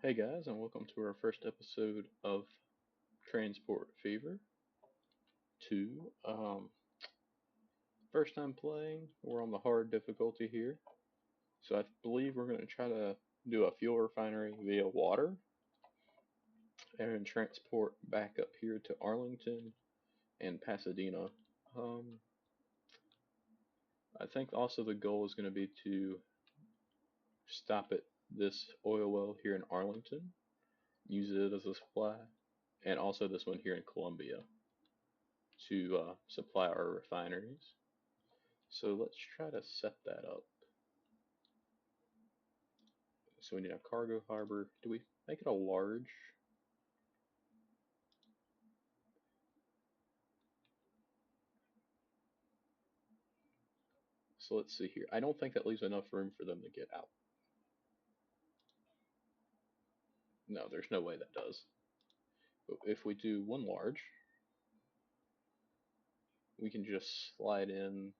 Hey guys, and welcome to our first episode of Transport Fever 2. First time playing, we're on the hard difficulty here. So I believe we're going to try to do a fuel refinery via water and transport back up here to Arlington and Pasadena. Um, I think also the goal is going to be to stop at this oil well here in Arlington, use it as a supply, and also this one here in Columbia to supply our refineries. So let's try to set that up. So we need a cargo harbor. Do we make it a large? So let's see here. I don't think that leaves enough room for them to get out. No, there's no way that does. But if we do one large, we can just slide in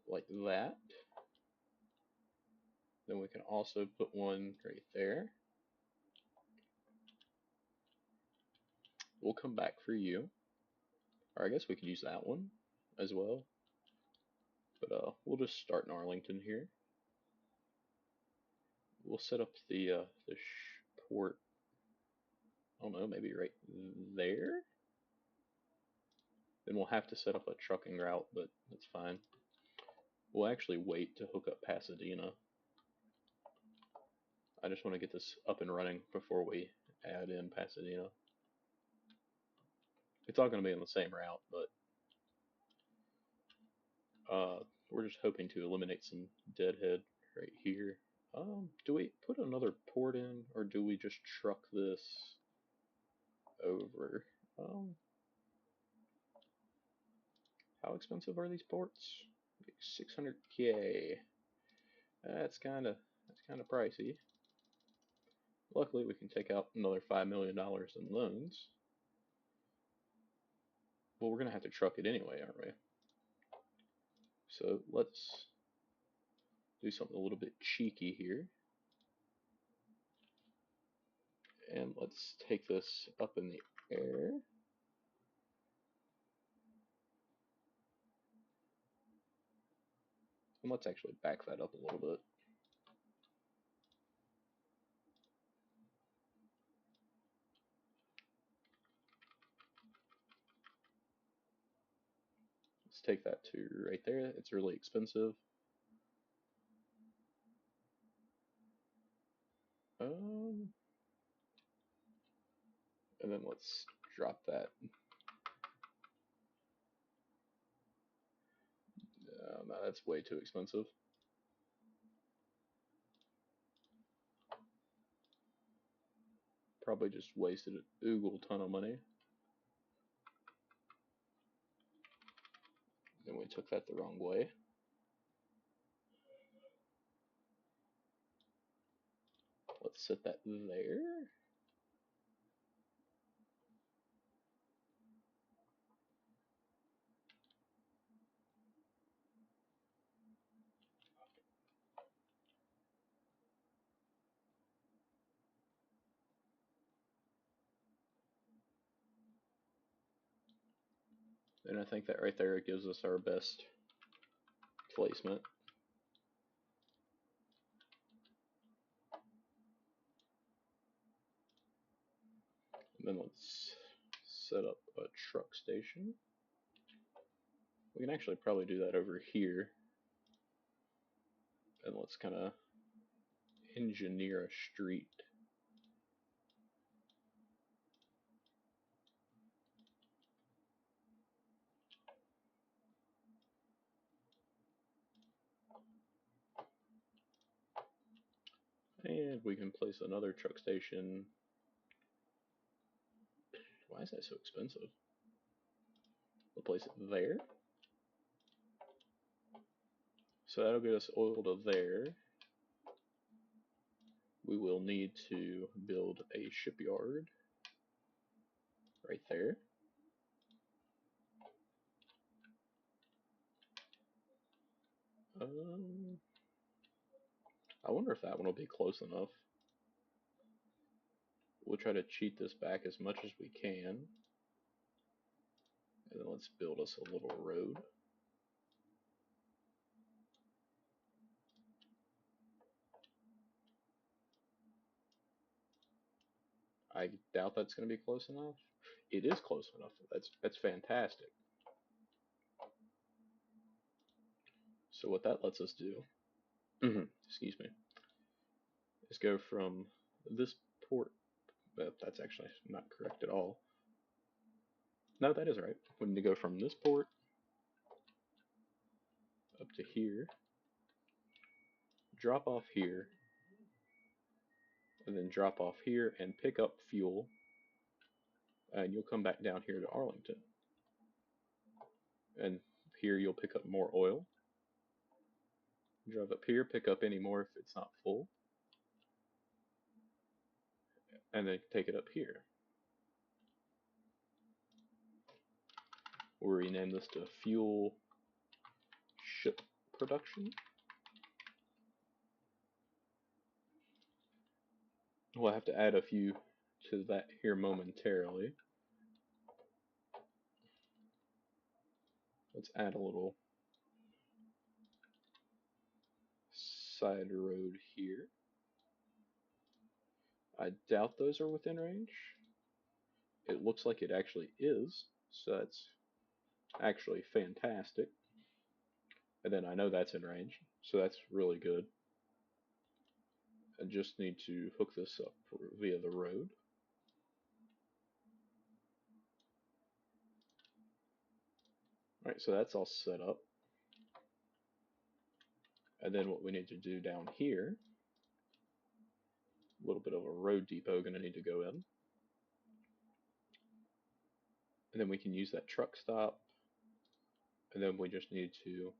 like that. Then we can also put one right there. We'll come back for you. Or I guess we could use that one as well. But we'll just start in Arlington here. We'll set up the port. I don't know, maybe right there. Then we'll have to set up a trucking route, but that's fine. We'll actually wait to hook up Pasadena. I just want to get this up and running before we add in Pasadena. It's all going to be on the same route, but we're just hoping to eliminate some deadhead right here. Do we put another port in, or do we just truck this over? How expensive are these ports? Like 600K. That's kind of pricey. Luckily, we can take out another $5 million in loans. Well, we're going to have to truck it anyway, aren't we? So let's do something a little bit cheeky here. And let's take this up in the air. And let's actually back that up a little bit. Let's take that to right there. It's really expensive. Um, and then let's drop that. No, that's way too expensive. Probably just wasted an oogle ton of money. And we took that the wrong way. Let's set that there. And I think that right there gives us our best placement. And then let's set up a truck station. We can actually probably do that over here. And let's kind of engineer a street. And we can place another truck station. Why is that so expensive? We'll place it there. So that'll get us oil to there. We will need to build a shipyard right there. I wonder if that one will be close enough. We'll try to cheat this back as much as we can. And then let's build us a little road. I doubt that's going to be close enough. It is close enough. That's fantastic. So what that lets us do, excuse me, is go from this port. That's actually not correct at all. No, that is right. We need to go from this port up to here, drop off here, and then drop off here and pick up fuel, and you'll come back down here to Arlington. And here you'll pick up more oil. Drive up here, pick up any more if it's not full, and then take it up here. We'll rename this to fuel ship production. We'll have to add a few to that here momentarily. Let's add a little side road here. I doubt those are within range. It looks like it actually is, so that's actually fantastic. And then I know that's in range, so that's really good. I just need to hook this up via the road. Alright, so that's all set up. And then what we need to do down here, a little bit of a road depot going to need to go in. And then we can use that truck stop. And then we just need to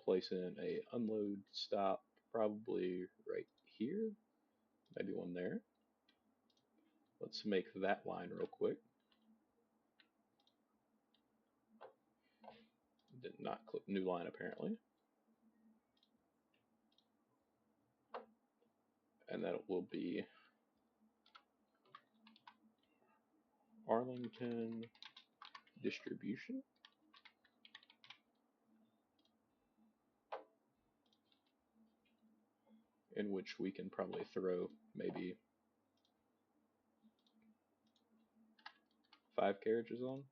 place in a unload stop, probably right here, maybe one there. Let's make that line real quick. Did not click new line apparently. And that will be Arlington distribution. In which we can probably throw maybe 5 carriages on.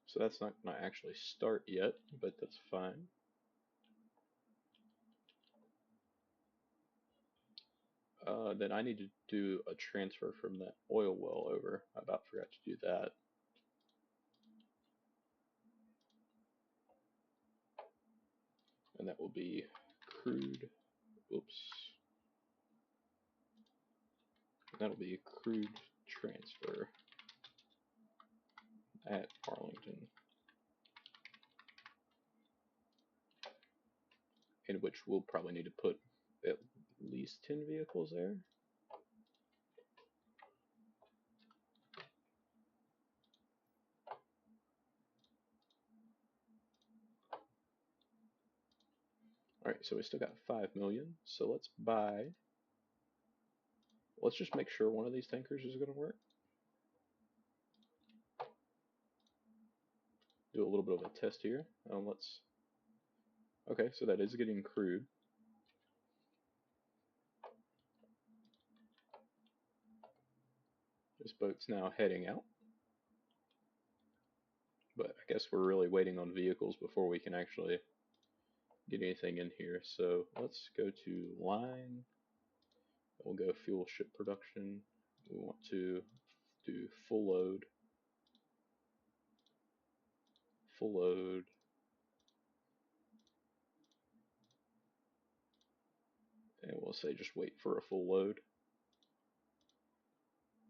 So that's not going to actually start yet, but that's fine. Then I need to do a transfer from that oil well over. I about forgot to do that. And that will be crude, oops. That'll be crude transfer at Arlington. In which we'll probably need to put at least 10 vehicles there. Alright, so we still got 5 million. So let's buy. Let's just make sure one of these tankers is going to work. Do a little bit of a test here. Let's. Okay, so that is getting crude. This boat's now heading out. But I guess we're really waiting on vehicles before we can actually get anything in here. So let's go to line. We'll go fuel ship production. We want to do full load. Full load. And we'll say just wait for a full load.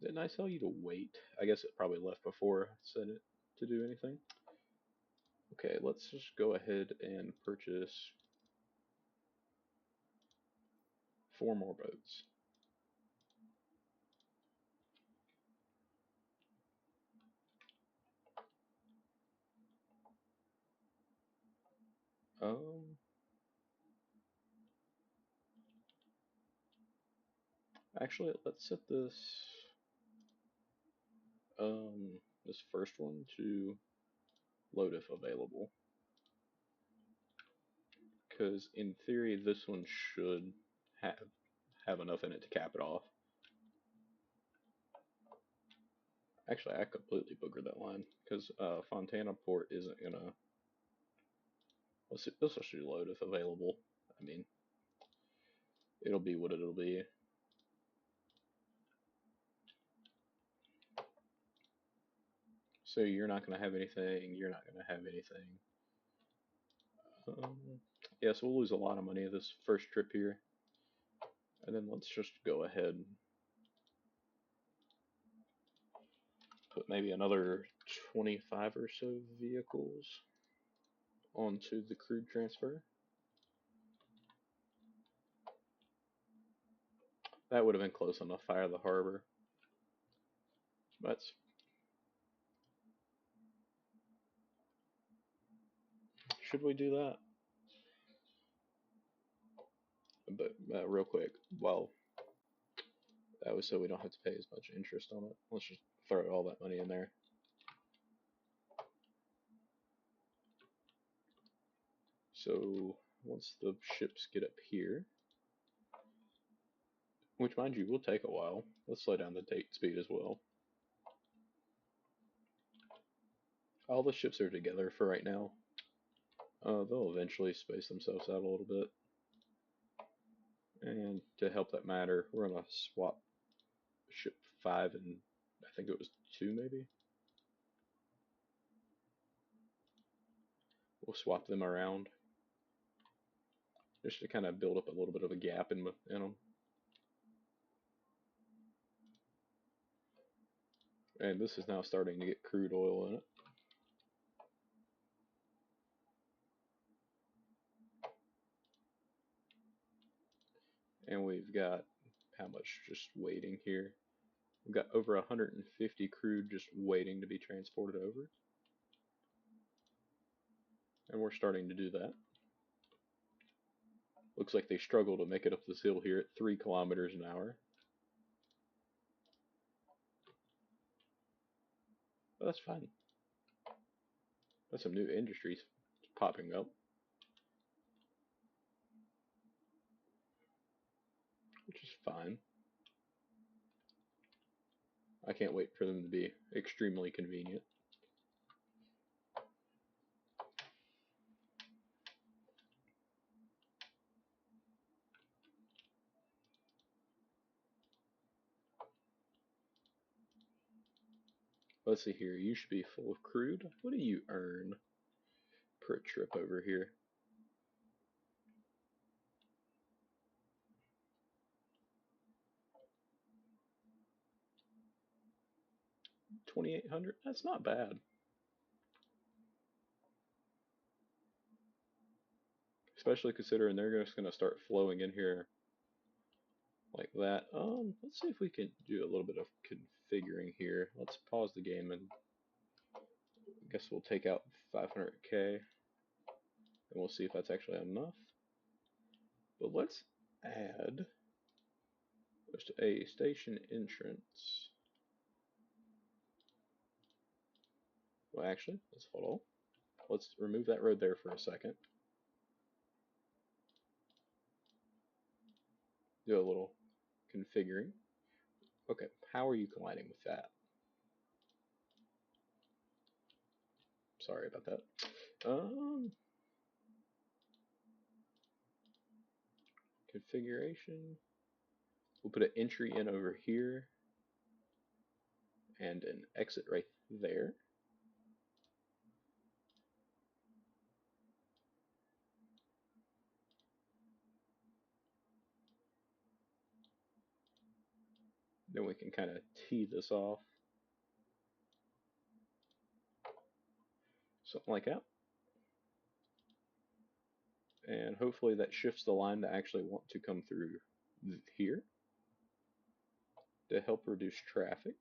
Didn't I tell you to wait? I guess it probably left before I said it to do anything. Okay, let's just go ahead and purchase 4 more boats. Um, Actually, let's set this first one to load if available, because in theory this one should have enough in it to cap it off. Actually, I completely boogered that line because Fontana port isn't gonna. This will should load if available. I mean, it'll be what it'll be. So you're not gonna have anything. You're not gonna have anything. Yeah, so we'll lose a lot of money this first trip here, and then let's just go ahead and put maybe another 25 or so vehicles onto the crude transfer. That would have been close enough. Fire the harbor. That's. Should we do that? But real quick, while that was so we don't have to pay as much interest on it. Let's just throw all that money in there. So once the ships get up here, which mind you will take a while, let's slow down the date speed as well. All the ships are together for right now. They'll eventually space themselves out a little bit. And to help that matter, we're going to swap ship 5 and I think it was 2 maybe. We'll swap them around just to kind of build up a little bit of a gap in them. And this is now starting to get crude oil in it. And we've got how much just waiting here? We've got over 150 crude just waiting to be transported over. And we're starting to do that. Looks like they struggle to make it up this hill here at 3 kilometers an hour. But that's fine. That's some new industries popping up, which is fine. I can't wait for them to be extremely convenient. Let's see here. You should be full of crude. What do you earn per trip over here? 2,800? That's not bad. Especially considering they're just going to start flowing in here like that. Let's see if we can do a little bit of configuring here. Let's pause the game and I guess we'll take out 500k and we'll see if that's actually enough. But let's add just a station entrance. Well, actually, let's hold on. Let's remove that road there for a second. Do a little configuring. Okay, how are you colliding with that? Sorry about that. Configuration. We'll put an entry in over here and an exit right there. Then we can kind of tee this off. Something like that. And hopefully that shifts the line to actually want to come through here to help reduce traffic.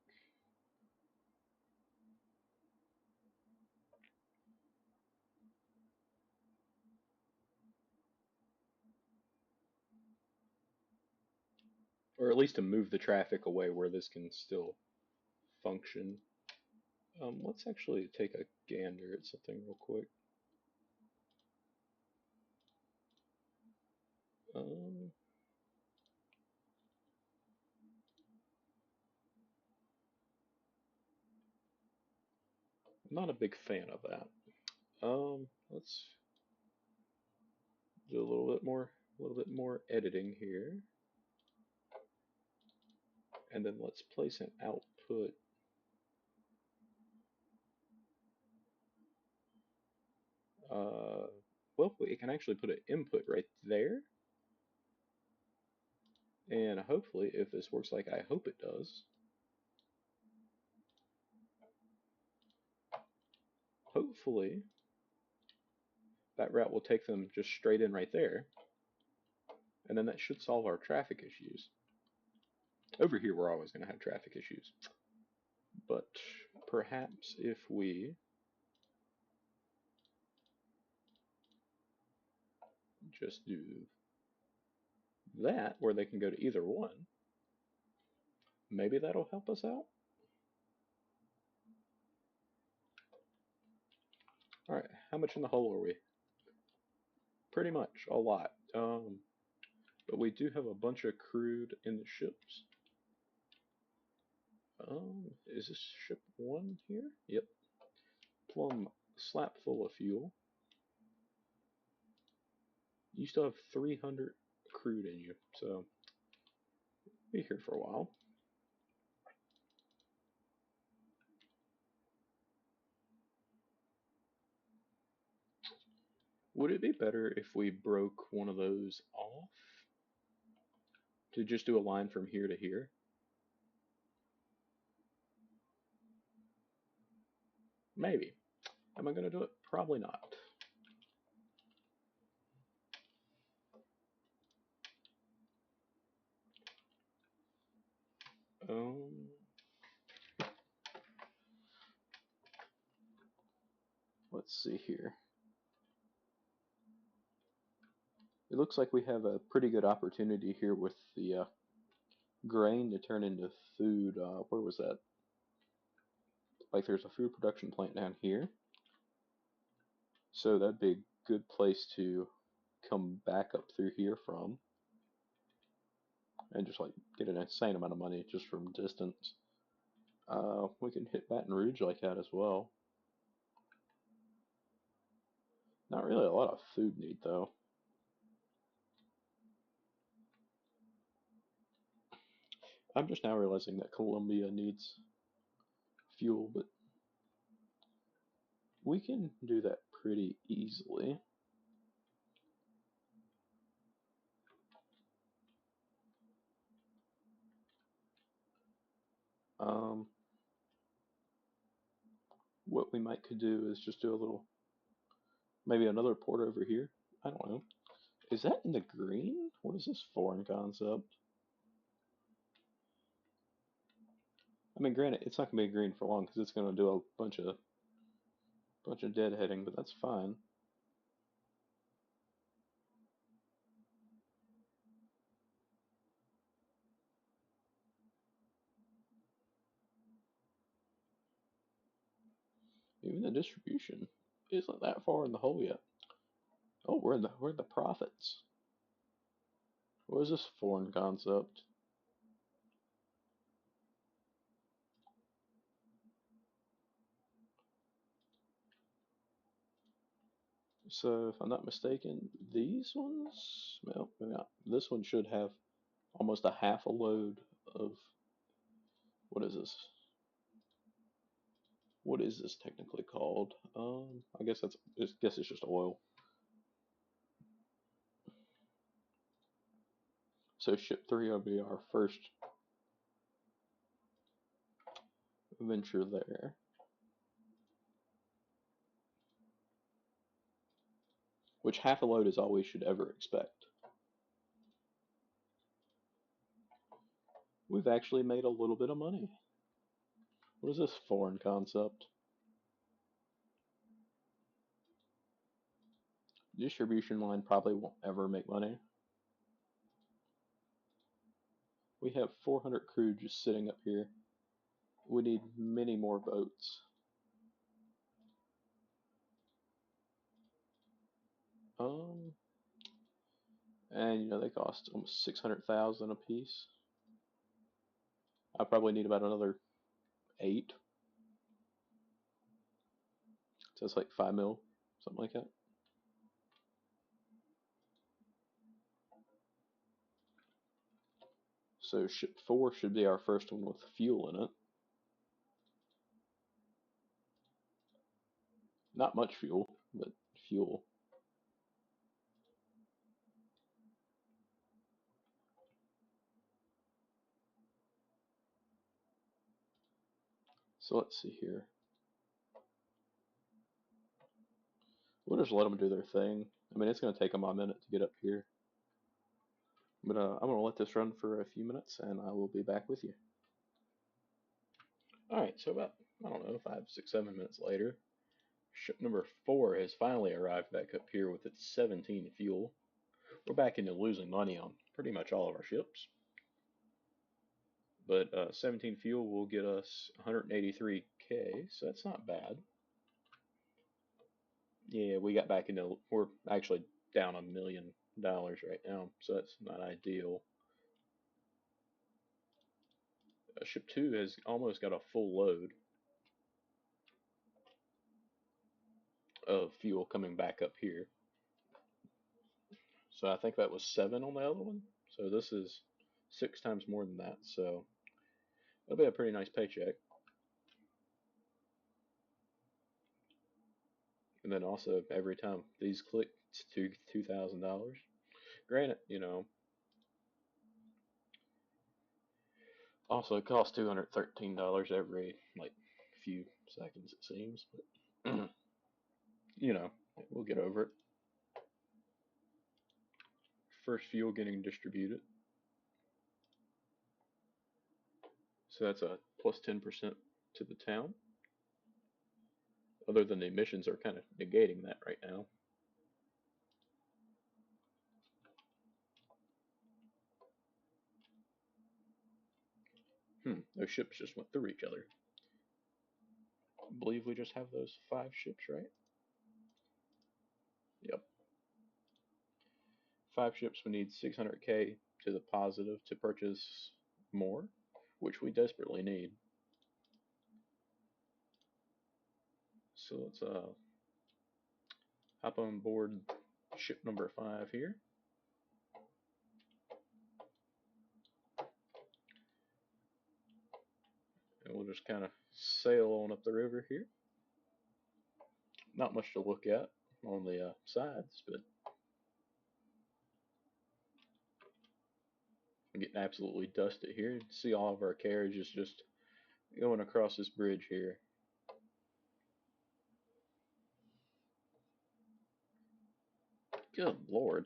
or at least to move the traffic away where this can still function. Let's actually take a gander at something real quick. Um, I'm not a big fan of that. Let's do a little bit more editing here, and then let's place an output. Uh, well, we can actually put an input right there, and hopefully, if this works like I hope it does, hopefully that route will take them just straight in right there, and then that should solve our traffic issues. Over here, we're always going to have traffic issues, but perhaps if we just do that, where they can go to either one, maybe that'll help us out. All right, how much in the hole are we? Pretty much a lot. But we do have a bunch of crude in the ships. Is this ship one here? Yep. Plumb slap full of fuel. You still have 300 crude in you, so be here for a while. Would it be better if we broke one of those off to just do a line from here to here? Maybe. Am I going to do it? Probably not. Um, let's see here. It looks like we have a pretty good opportunity here with the grain to turn into food. Where was that? Like there's a food production plant down here. So that'd be a good place to come back up through here from and just like get an insane amount of money just from distance. We can hit Baton Rouge like that as well. Not really a lot of food need though. I'm just now realizing that Colombia needs fuel, but we can do that pretty easily. Um, what we might could do is just do a little, maybe another port over here. I don't know. Is that in the green? What is this foreign concept? I mean, granted, it's not gonna be green for long because it's gonna do a bunch of deadheading, but that's fine. Even the distribution isn't that far in the hole yet. Oh, we're in the profits. What is this foreign concept? So, if I'm not mistaken, these ones, well, maybe not. This one should have almost a half a load of, what is this? What is this technically called? I guess it's just oil. So ship three will be our first venture there, which half a load is all we should ever expect. We've actually made a little bit of money. What is this foreign concept? Distribution line probably won't ever make money. We have 400 crew just sitting up here. We need many more boats. Um, and you know they cost almost 600,000 a piece. I probably need about another 8. So it's like 5 mil, something like that. So ship 4 should be our first one with fuel in it. Not much fuel, but fuel. So let's see here. We'll just let them do their thing. I mean, it's going to take them a minute to get up here. But I'm going to let this run for a few minutes, and I will be back with you. Alright, so about, I don't know, 5, 6, 7 minutes later, ship number 4 has finally arrived back up here with its 17 fuel. We're back into losing money on pretty much all of our ships. But 17 fuel will get us 183K, so that's not bad. Yeah, we got back into, we're actually down $1 million right now, so that's not ideal. Ship 2 has almost got a full load of fuel coming back up here. So I think that was 7 on the other one. So this is 6 times more than that. So it'll be a pretty nice paycheck. And then also every time these click, it's $2,000. Granted, you know, also it costs $213 every like few seconds it seems. But you know, we'll get over it. First fuel getting distributed. So that's a plus 10% to the town. Other than the emissions are kind of negating that right now. Those ships just went through each other. I believe we just have those 5 ships, right? Yep. 5 ships, we need 600K to the positive to purchase more, which we desperately need. So let's hop on board ship number 5 here. And we'll just kind of sail on up the river here. Not much to look at on the sides, but I'm getting absolutely dusted here. See all of our carriages just going across this bridge here. Good Lord.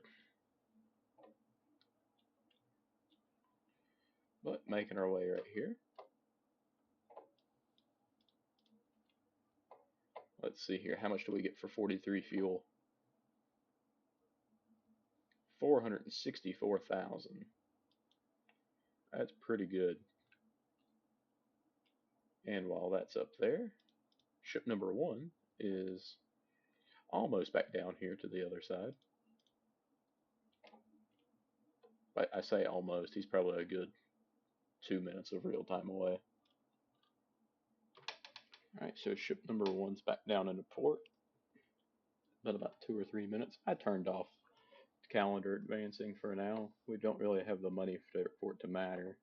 But making our way right here. Let's see here. How much do we get for 43 fuel? 464,000. That's pretty good. And while that's up there, ship number 1 is almost back down here to the other side. I say almost. He's probably a good 2 minutes of real time away. Alright, so ship number 1's back down into port. Been about 2 or 3 minutes. I turned off calendar advancing for now. We don't really have the money for it to matter.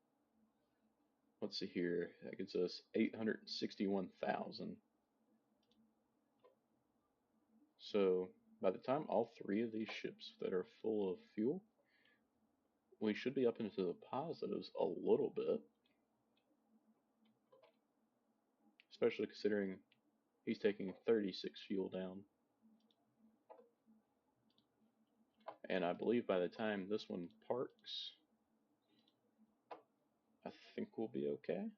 Let's see here. That gets us 861,000. So by the time all 3 of these ships that are full of fuel, we should be up into the positives a little bit. Especially considering he's taking 36 fuel down. And I believe by the time this one parks, I think we'll be okay.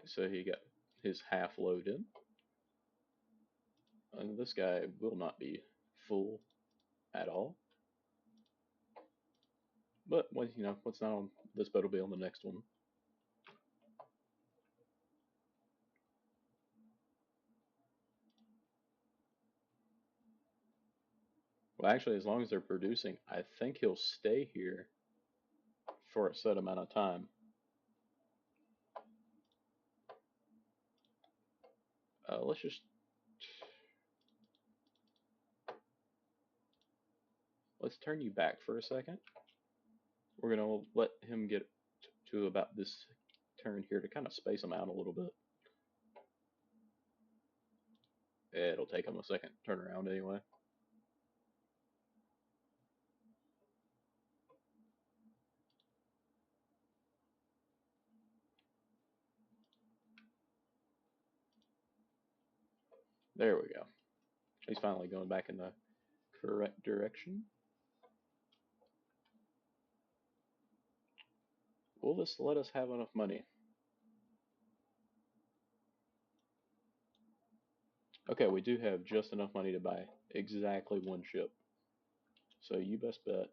Alright, so he got his half load in. And this guy will not be full at all. But, what's not on this boat will be on the next one. Well, actually, as long as they're producing, I think he'll stay here for a set amount of time. Let's turn you back for a second. We're gonna let him get to about this turn here to kind of space him out a little bit. It'll take him a second to turn around anyway. There we go. He's finally going back in the correct direction. Will this let us have enough money? Okay, we do have just enough money to buy exactly one ship. So you best bet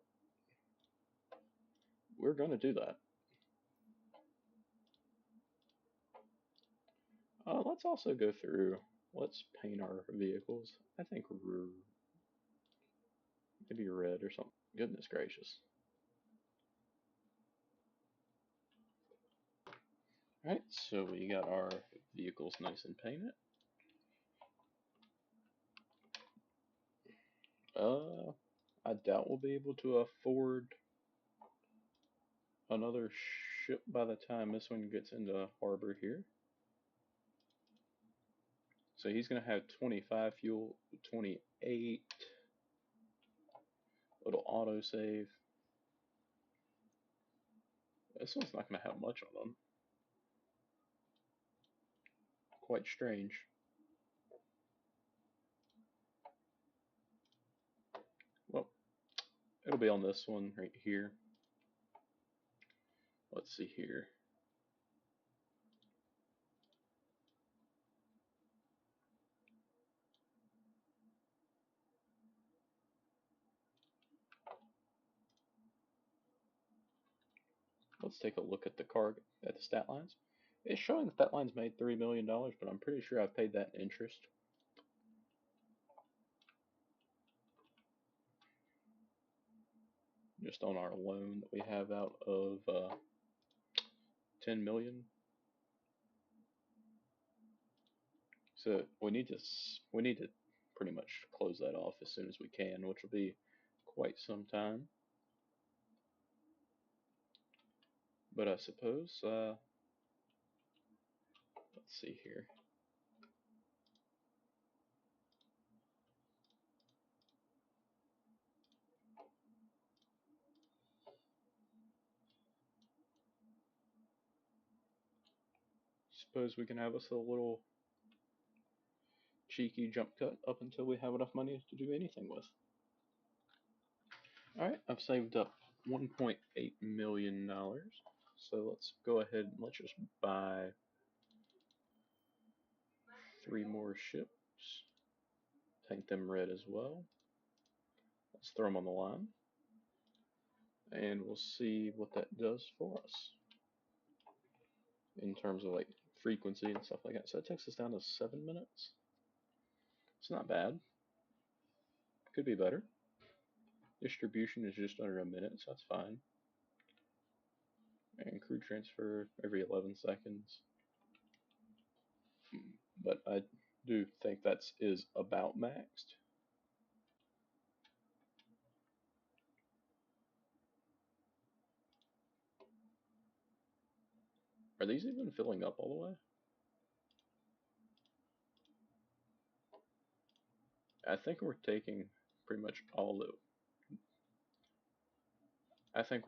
we're going to do that. Let's also go through, let's paint our vehicles. I think maybe red or something. Goodness gracious. Alright, so we got our vehicles nice and painted. I doubt we'll be able to afford another ship by the time this one gets into harbor here. So he's going to have 25 fuel, 28, little autosave. This one's not going to have much on them. Quite strange. Well, it'll be on this one right here. Let's see here. Let's take a look at the stat lines. It's showing that that line's made $3 million, but I'm pretty sure I've paid that in interest. Just on our loan that we have out of 10 million. So we need to pretty much close that off as soon as we can, which will be quite some time. But I suppose let's see here. Suppose we can have us a little cheeky jump cut up until we have enough money to do anything with. Alright, I've saved up $1.8 million. So let's go ahead and let's just buy 3 more ships. Paint them red as well. Let's throw them on the line. And we'll see what that does for us in terms of like frequency and stuff like that. So that takes us down to 7 minutes. It's not bad. Could be better. Distribution is just under a minute, so that's fine. And crew transfer every 11 seconds. But I do think that is about maxed. Are these even filling up all the way? I think we're taking pretty much all of it. I think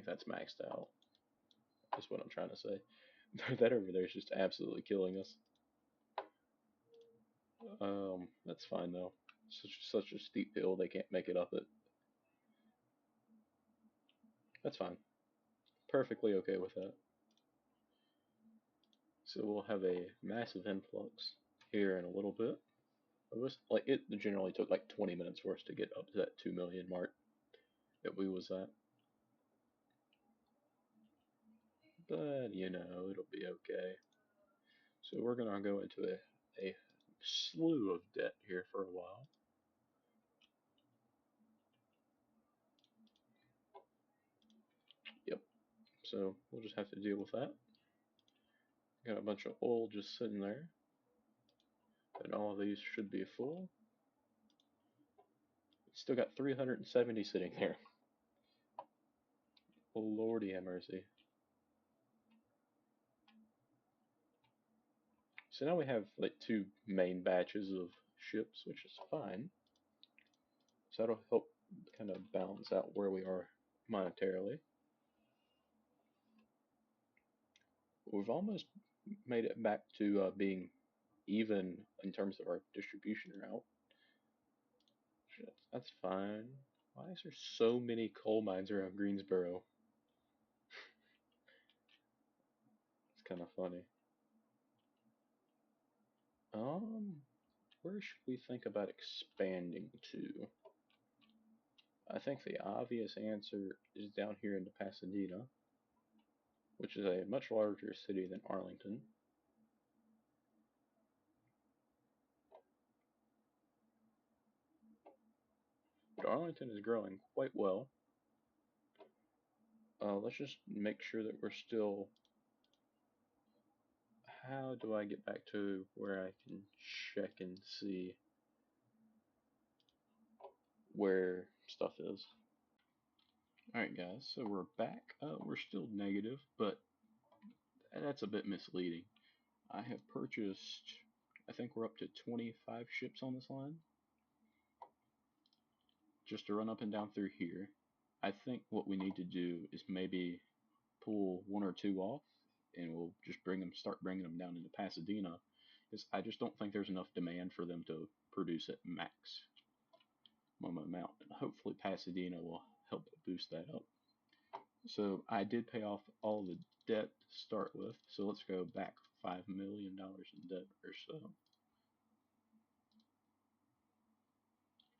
that's maxed out. Is what I'm trying to say. That over there is just absolutely killing us. That's fine though. Such a steep hill, they can't make it up it. That's fine. Perfectly okay with that. So we'll have a massive influx here in a little bit. It was like it generally took like 20 minutes for us to get up to that 2 million mark that we was at. But you know, it'll be okay. So we're gonna go into a slew of debt here for a while. Yep. So we'll just have to deal with that. Got a bunch of oil just sitting there. And all of these should be full. Still got 370 sitting there. Oh, Lordy have mercy. So now we have like two main batches of ships, which is fine. So that'll help kind of balance out where we are monetarily. We've almost made it back to being even in terms of our distribution route. That's fine. Why is there so many coal mines around Greensboro? It's kind of funny. Um, where should we think about expanding to? I think the obvious answer is down here into Pasadena, which is a much larger city than Arlington. But Arlington is growing quite well. Let's just make sure that we're still. How do I get back to where I can check and see where stuff is? Alright, guys, so we're back. We're still negative, but that's a bit misleading. I have purchased, I think we're up to 25 ships on this line, just to run up and down through here. I think what we need to do is maybe pull one or two off, and we'll just start bringing them down into Pasadena, because I just don't think there's enough demand for them to produce at max amount, and hopefully Pasadena will help boost that up. So I did pay off all the debt to start with, so let's go back $5 million in debt or so.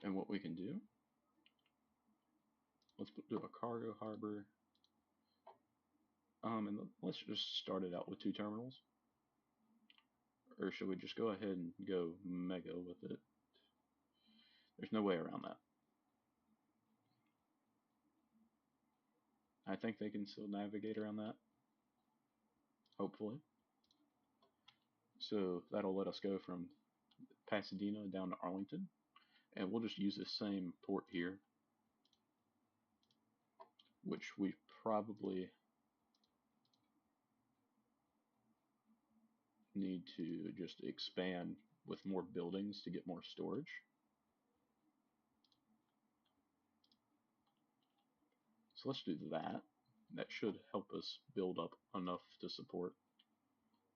And what we can do, let's do a cargo harbor, and let's just start it out with 2 terminals. Or should we just go ahead and go mega with it? There's no way around that. I think they can still navigate around that, hopefully. So that'll let us go from Pasadena down to Arlington, and we'll just use the same port here, which we probably need to just expand with more buildings to get more storage. So let's do that. That should help us build up enough to support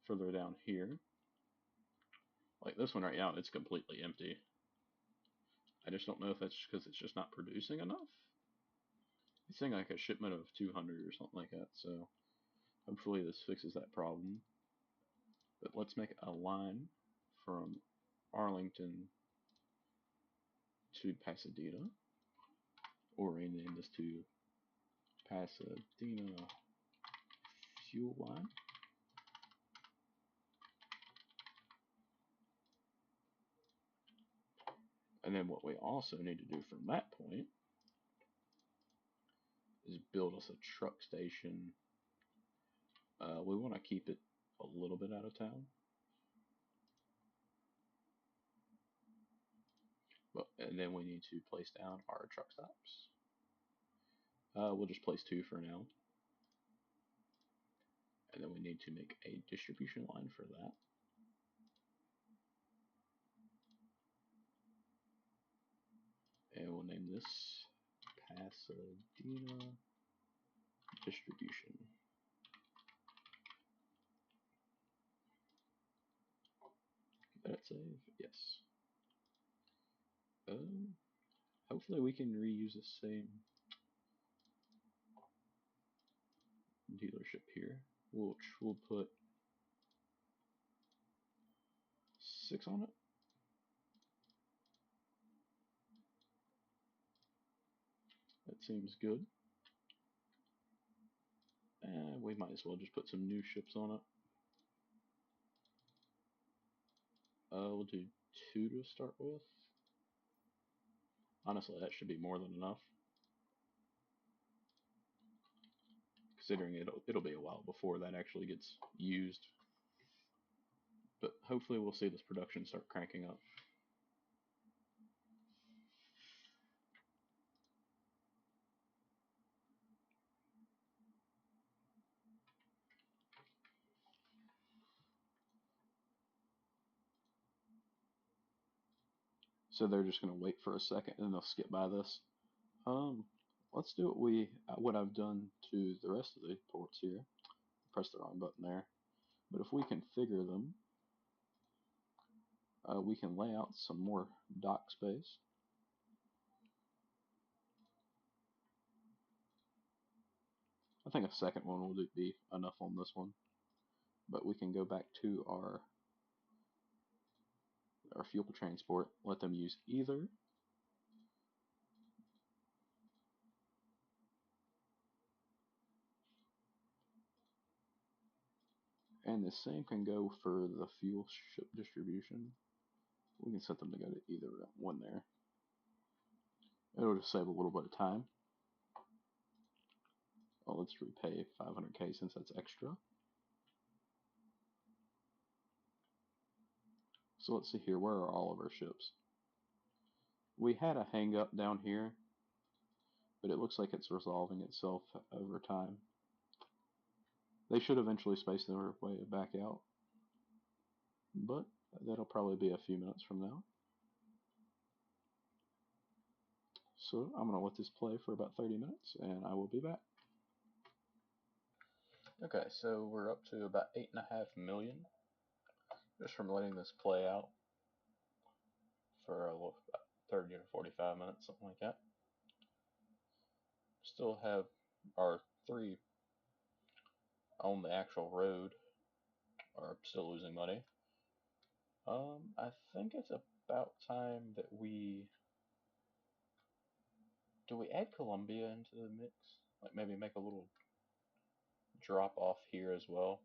further down here. Like this one right now, it's completely empty. I just don't know if that's because it's just not producing enough. It's saying like a shipment of 200 or something like that, so hopefully this fixes that problem. But let's make a line from Arlington to Pasadena, or rename this to Pasadena Fuel Line. And then what we also need to do from that point is build us a truck station. We want to keep it a little bit out of town. And then we need to place down our truck stops. We'll just place 2 for now. And then we need to make a distribution line for that. And we'll name this Pasadena Distribution. Did it save? Yes. Hopefully we can reuse the same dealership here. We'll put 6 on it. That seems good. And we might as well just put some new ships on it. We'll do 2 to start with. Honestly, that should be more than enough. Considering it'll be a while before that actually gets used. But hopefully we'll see this production start cranking up. So they're just going to wait for a second and they'll skip by this. Let's do what I've done to the rest of the ports here. Press the wrong button there. But if we configure them, we can lay out some more dock space. I think a second one will be enough on this one. But we can go back to our fuel transport, let them use either. And the same can go for the fuel ship distribution. We can set them to go to either one there. It'll just save a little bit of time. Well, let's repay 500k since that's extra. So let's see here, where are all of our ships? We had a hang up down here, but it looks like it's resolving itself over time. They should eventually space their way back out, but that'll probably be a few minutes from now. So I'm going to let this play for about 30 minutes, and I will be back. Okay, so we're up to about 8.5 million just from letting this play out for about 30 or 45 minutes, something like that. Still have our 3 on the actual road are still losing money. I think it's about time that do we add Colombia into the mix? Like maybe make a little drop off here as well?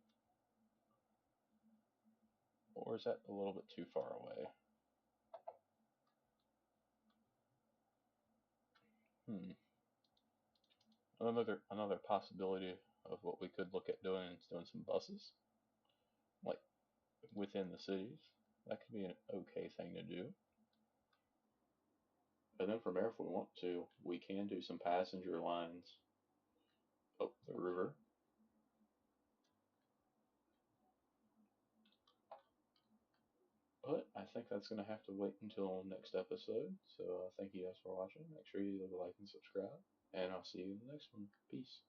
Or is that a little bit too far away? Another possibility of what we could look at doing is doing some buses, like within the cities. That could be an okay thing to do. And then from there, if we want to, we can do some passenger lines up the river. But I think that's going to have to wait until next episode. So thank you guys for watching. Make sure you leave a like and subscribe. And I'll see you in the next one. Peace.